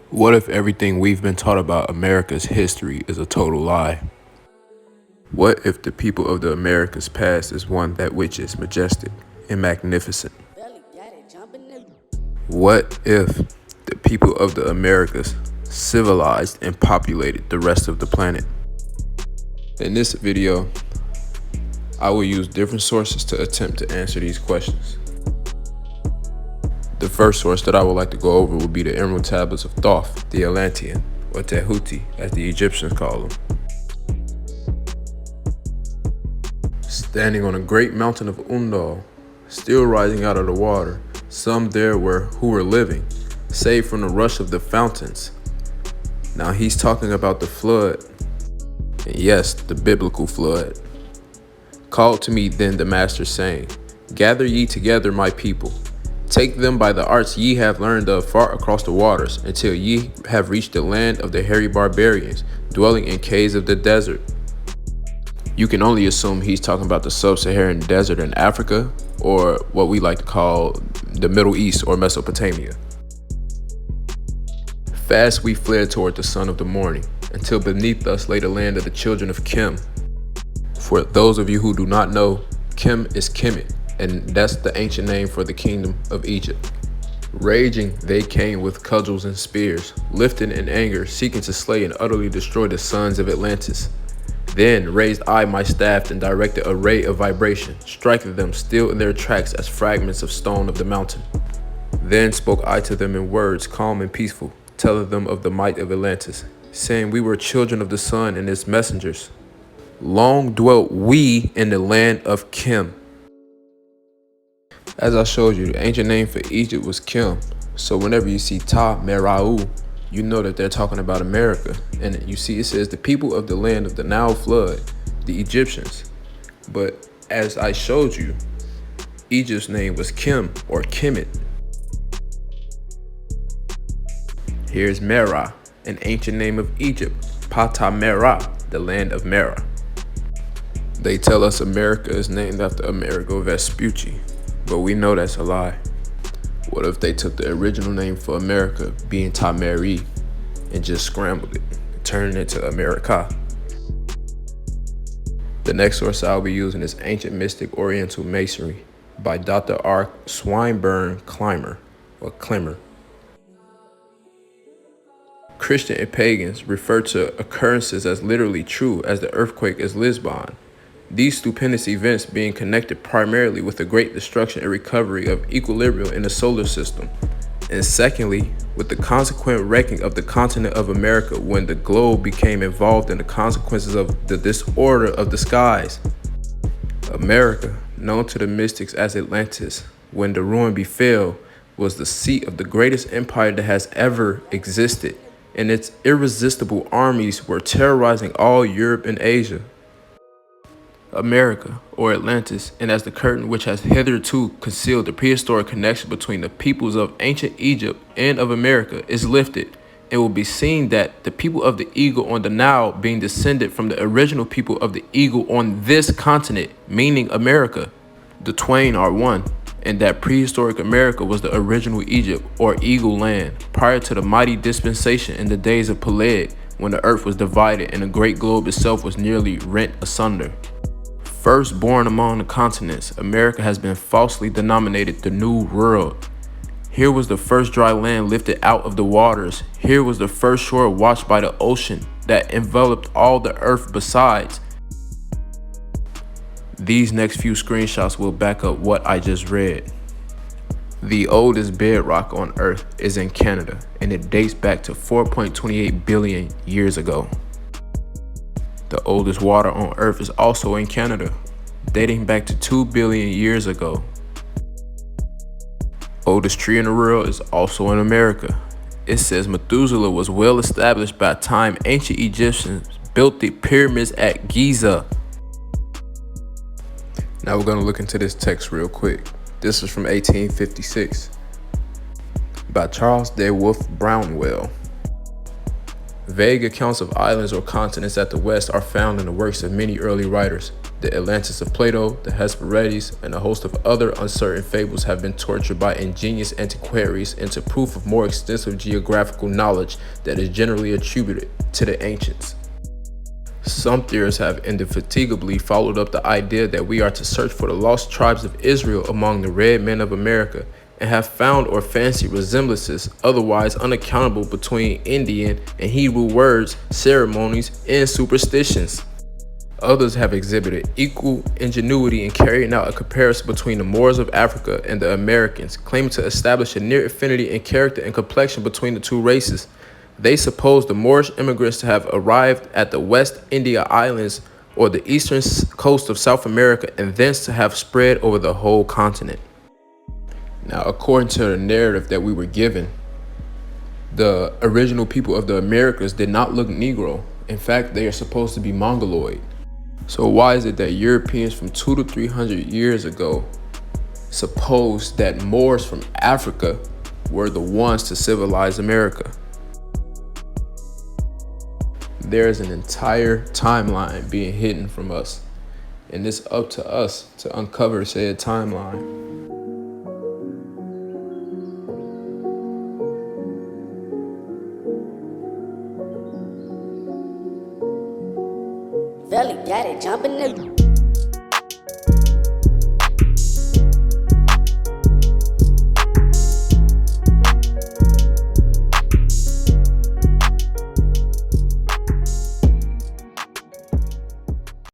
What if everything we've been taught about America's history is a total lie? What if the people of the Americas past is one that which is majestic and magnificent? What if the people of the Americas civilized and populated the rest of the planet? In this video, I will use different sources to attempt to answer these questions. The first source that I would like to go over will be the Emerald Tablets of Thoth the Atlantean, or Tehuti as the Egyptians call them. Standing on a great mountain of Undal, still rising out of the water, some there were who were living, saved from the rush of the fountains. Now he's talking about the flood, and yes, the biblical flood. Called to me then the master, saying, Gather ye together my people, take them by the arts ye have learned of far across the waters, until ye have reached the land of the hairy barbarians, dwelling in caves of the desert. You can only assume he's talking about the sub-Saharan desert in Africa, or what we like to call the Middle East or Mesopotamia. Fast we fled toward the sun of the morning, until beneath us lay the land of the children of Kemet. For those of you who do not know, Kemet is Kemet, and that's the ancient name for the kingdom of Egypt. Raging, they came with cudgels and spears, lifted in anger, seeking to slay and utterly destroy the sons of Atlantis. Then raised I my staff and directed a ray of vibration, striking them still in their tracks as fragments of stone of the mountain. Then spoke I to them in words calm and peaceful, telling them of the might of Atlantis, saying we were children of the sun and its messengers. Long dwelt we in the land of Kemet. As I showed you, the ancient name for Egypt was Kemet. So whenever you see Ta Merau, you know that they're talking about America. And you see it says the people of the land of the Nile flood, the Egyptians. But as I showed you, Egypt's name was Kemet or Kemet. Here's Mera, an ancient name of Egypt, Pata Mera, the land of Mera. They tell us America is named after Amerigo Vespucci, but we know that's a lie. What if they took the original name for America, being Tameri, and just scrambled it, turning it to America? The next source I'll be using is Ancient Mystic Oriental Masonry by Dr. R. Swinburne Clymer, or Clemmer. Christian and pagans refer to occurrences as literally true as the earthquake is Lisbon. These stupendous events being connected primarily with the great destruction and recovery of equilibrium in the solar system. And secondly, with the consequent wrecking of the continent of America when the globe became involved in the consequences of the disorder of the skies. America, known to the mystics as Atlantis, when the ruin befell, was the seat of the greatest empire that has ever existed, and its irresistible armies were terrorizing all Europe and Asia. America, or Atlantis, and as the curtain which has hitherto concealed the prehistoric connection between the peoples of ancient Egypt and of America, is lifted, it will be seen that the people of the eagle on the Nile being descended from the original people of the eagle on this continent, meaning America. The twain are one, and that prehistoric America was the original Egypt, or eagle land, prior to the mighty dispensation in the days of Peleg, when the earth was divided and the great globe itself was nearly rent asunder. First born among the continents, America has been falsely denominated the New World. Here was the first dry land lifted out of the waters. Here was the first shore washed by the ocean that enveloped all the earth besides. These next few screenshots will back up what I just read. The oldest bedrock on Earth is in Canada, and it dates back to 4.28 billion years ago. The oldest water on Earth is also in Canada, dating back to 2 billion years ago. Oldest tree in the world is also in America. It says Methuselah was well established by the time ancient Egyptians built the pyramids at Giza. Now we're going to look into this text real quick. This is from 1856 by Charles De Wolfe Brownwell. Vague accounts of islands or continents at the west are found in the works of many early writers. The Atlantis of Plato, the Hesperides, and a host of other uncertain fables have been tortured by ingenious antiquaries into proof of more extensive geographical knowledge that is generally attributed to the ancients. Some theorists have indefatigably followed up the idea that we are to search for the lost tribes of Israel among the red men of America, and have found or fancied resemblances otherwise unaccountable between Indian and Hebrew words, ceremonies, and superstitions. Others have exhibited equal ingenuity in carrying out a comparison between the Moors of Africa and the Americans, claiming to establish a near affinity in character and complexion between the two races. They suppose the Moorish immigrants to have arrived at the West India Islands or the eastern coast of South America and thence to have spread over the whole continent. Now, according to the narrative that we were given, the original people of the Americas did not look Negro. In fact, they are supposed to be Mongoloid. So why is it that Europeans from 200 to 300 years ago supposed that Moors from Africa were the ones to civilize America? There is an entire timeline being hidden from us, and it's up to us to uncover said timeline. Valley got it jumping.